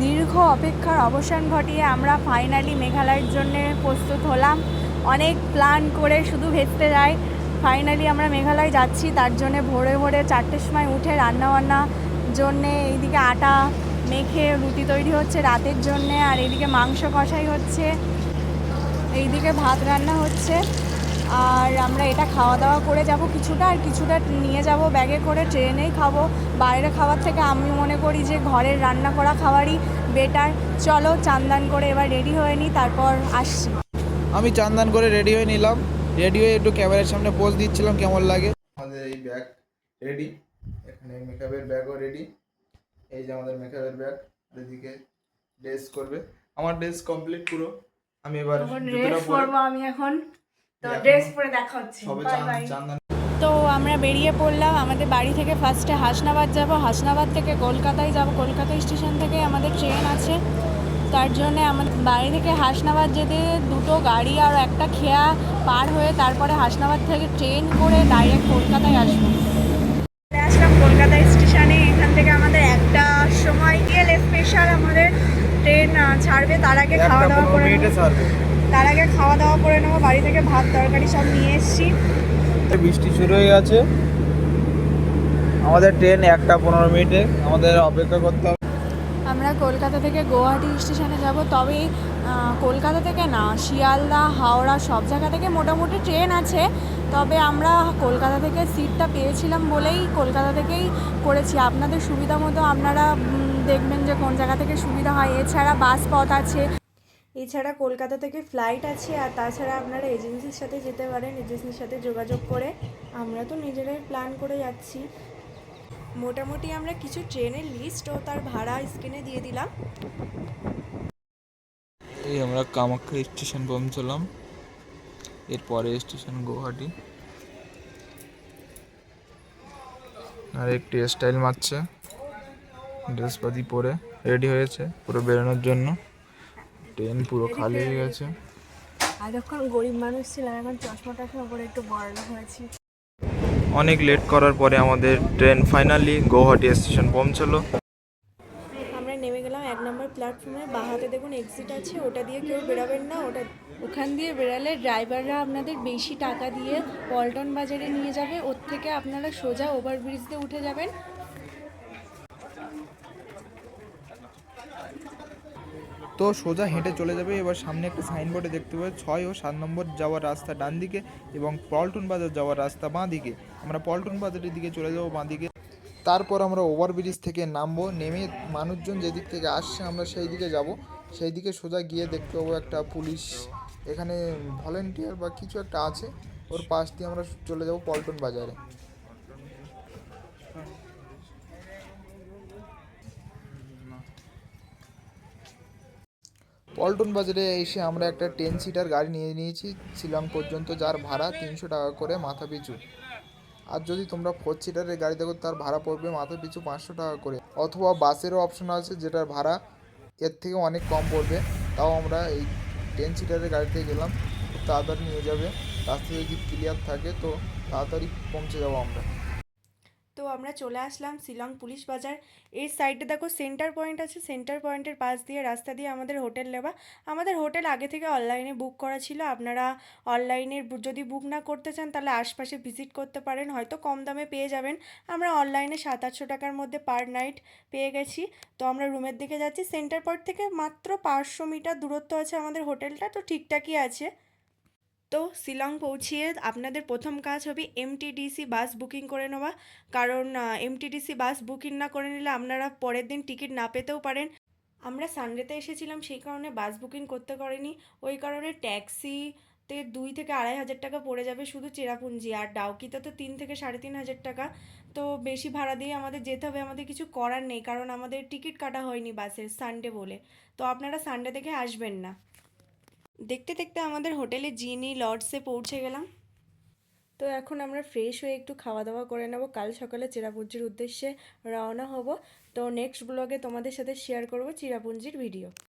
দীর্ঘ অপেক্ষার অবসান ঘটিয়ে আমরা ফাইনালি মেঘালয়ের জন্য প্রস্তুত হলাম। অনেক প্ল্যান করে শুধু ভেস্তে যায়। ফাইনালি আমরা মেঘালয় যাচ্ছি, তার জন্যে ভোরে ভোরে 4টের সময় উঠে রান্নাবান্নার জন্যে এইদিকে আটা মেখে রুটি তৈরি হচ্ছে রাতের জন্যে, আর এইদিকে মাংস কষাই হচ্ছে, এইদিকে ভাত রান্না হচ্ছে। আর আমরা এটা খাওয়া দাওয়া করে যাব কিছুটা, আর কিছুটা নিয়ে যাব ব্যাগে করে, ট্রেনেই খাবো। বাইরে খাওয়ার থেকে আমি মনে করি যে ঘরের রান্না করা খাবারই বেটার। চলো চান করে এবার রেডি হয়ে নিই, তারপর আসছি। আমি চান করে রেডি হয়ে নিলাম। রেডি হয়ে একটু ক্যামেরার সামনে পোজ দিচ্ছিলাম কেমন লাগে। আমাদের এই ব্যাগ রেডি, এখানে মেকআপের ব্যাগও রেডি। এই যে আমাদের মেকআপের ব্যাগ, এদিকে ড্রেস করবে। আমার ড্রেস কমপ্লিট পুরো। আমি এবার ড্রেস পরবো আমি এখন, তো ড্রেস পরে দেখা হচ্ছে। তো আমরা বেরিয়ে পড়লাম আমাদের বাড়ি থেকে। ফার্স্টে হাসনাবাদ যাব, হাসনাবাদ থেকে কলকাতায় যাব। কলকাতা স্টেশন থেকে আমাদের ট্রেন আছে, তার জন্যে আমাদের বাড়ি থেকে হাসনাবাদ যেতে দুটো গাড়ি আর একটা খেয়া পার হয়ে তারপরে হাসনাবাদ থেকে ট্রেন করে ডাইরেক্ট কলকাতায় আসবো। আসলাম কলকাতা স্টেশনে। এখান থেকে আমাদের একটা সময় গিয়ে স্পেশাল আমাদের ট্রেন ছাড়বে। তার আগে খাওয়া দাওয়া করে নেবো। বাড়ি থেকে ভাত তরকারি সব নিয়ে এসেছি। বৃষ্টি শুরু হয়ে গেছে, আমাদের ট্রেন 1:15 আমাদের অপেক্ষা করতে হবে। আমরা কলকাতা থেকে গুয়াহাটি স্টেশনে যাব, তবে কলকাতা থেকে না, শিয়ালদা হাওড়া সব জায়গা থেকে মোটামুটি ট্রেন আছে। তবে আমরা কলকাতা থেকে সিটটা পেয়েছিলাম বলেই কলকাতা থেকেই করেছি। আপনাদের সুবিধা মতো আপনারা দেখবেন যে কোন জায়গা থেকে সুবিধা হয়। এছাড়া বাস পথ আছে, এছাড়া কলকাতা থেকে ফ্লাইট আছে, আর তাছাড়া আপনারা এজেন্সির সাথে যেতে পারেন, এজেন্সির সাথে যোগাযোগ করে। আমরা তো নিজেরাই প্ল্যান করে যাচ্ছি। মোটামুটি আমরা কিছু ট্রেনের লিস্ট ও তার ভাড়া স্ক্রিনে দিয়ে দিলাম। এই আমরা কামাখ্যা স্টেশন পৌঁছলাম, এরপরে স্টেশন গুয়াহাটি। আর একটি স্টাইল মারছে, ড্রেসপাতি পরে রেডি হয়েছে পুরো বেরোনোর জন্য। ট্রেন পুরো খালি হয়ে গেছে। এতক্ষণ গরিব মানুষ ছিলাম, এখন চশমা টশমা করে একটু বড়লোক হয়েছি। অনেক লেট করার পরে আমাদের ট্রেন ফাইনালি গুয়াহাটি স্টেশন পৌঁছলো। আমরা নেমে গেলাম 1 নম্বর প্ল্যাটফর্মে। বাঁ হাতে দেখুন এক্সিট আছে, ওটা দিয়ে কেউ বেরাবেন না। ওখান দিয়ে বেরালে ড্রাইভাররা আপনাদের বেশি টাকা দিয়ে পল্টন বাজারে নিয়ে যাবে। ওর থেকে আপনারা সোজা ওভারব্রিজ দিয়ে উঠে যাবেন। তো সোজা হেঁটে চলে যাবে। এবার সামনে একটা সাইনবোর্ডে দেখতে পাবে 6 ও 7 নম্বর যাওয়ার রাস্তা ডান দিকে এবং পল্টন বাজার যাওয়ার রাস্তা বাঁ দিকে। আমরা পল্টন বাজারের দিকে চলে যাবো বাঁ দিকে। তারপর আমরা ওভারব্রিজ থেকে নামবো, নেমে মানুষজন যেদিক থেকে আসছে আমরা সেই দিকে যাব। সেই দিকে সোজা গিয়ে দেখতে পাবো একটা পুলিশ, এখানে ভলেন্টিয়ার বা কিছু একটা আছে, ওর পাশ দিয়ে আমরা চলে যাব পল্টন বাজারে। পল্টন বাজারে এসে আমরা একটা 10 সিটার গাড়ি নিয়ে নিয়েছি শিলং পর্যন্ত, যার ভাড়া 300 টাকা করে মাথা পিছু। আর যদি তোমরা 4 সিটারের গাড়ি দেখো তার ভাড়া পড়বে মাথা পিছু 500 টাকা করে। অথবা বাসেরও অপশন আছে যেটার ভাড়া এর থেকে অনেক কম পড়বে। তাও আমরা এই 10 সিটারের গাড়িতে গেলাম, খুব তাড়াতাড়ি নিয়ে যাবে। রাস্তা যদি ক্লিয়ার থাকে তো তাড়াতাড়ি পৌঁছে যাবো আমরা। তো আমরা চলে আসলাম শিলং পুলিশ বাজার। এই সাইডে দেখো সেন্টার পয়েন্ট আছে, সেন্টার পয়েন্টের পাশ দিয়ে রাস্তা দিয়ে আমাদের হোটেল নেওয়া। আমাদের হোটেল আগে থেকে অনলাইনে বুক করা ছিল। আপনারা অনলাইনে যদি বুক না করতে চান তাহলে আশপাশে ভিজিট করতে পারেন, হয়তো কম দামে পেয়ে যাবেন। আমরা অনলাইনে 700-800 টাকার মধ্যে পার নাইট পেয়ে গেছি। তো আমরা রুমের দিকে যাচ্ছি। সেন্টার পয়েন্ট থেকে মাত্র 500 মিটার দূরত্ব আছে আমাদের হোটেলটা, তো ঠিকঠাকই আছে। তো শিলং পৌঁছিয়ে আপনাদের প্রথম কাজ হবে এমটিডিসি বাস বুকিং করে নেওয়া। কারণ এমটিডিসি বাস বুকিং না করে নিলে আপনারা পরের দিন টিকিট না পেতেও পারেন। আমরা সানডেতে এসেছিলাম, সেই কারণে বাস বুকিং করতে পারিনি। ওই কারণে ট্যাক্সিতে 2 থেকে 2,500 টাকা পড়ে যাবে শুধু চেরাপুঞ্জি, আর ডাউকিতে তো 3 থেকে 3,500 টাকা। তো বেশি ভাড়া দিয়ে আমাদের যেতে হবে, আমাদের কিছু করার নেই, কারণ আমাদের টিকিট কাটা হয়নি বাসের সানডে বলে। তো আপনারা সানডে থেকে আসবেন না। দেখতে দেখতে আমাদের হোটেলে জিনি লর্ডসে পৌঁছে গেলাম। তো এখন আমরা ফ্রেশ হয়ে একটু খাওয়া দাওয়া করে নেব, কাল সকালে চেরাপুঞ্জির উদ্দেশ্যে রওনা হব। তো নেক্সট ব্লগে তোমাদের সাথে শেয়ার করব চেরাপুঞ্জির ভিডিও।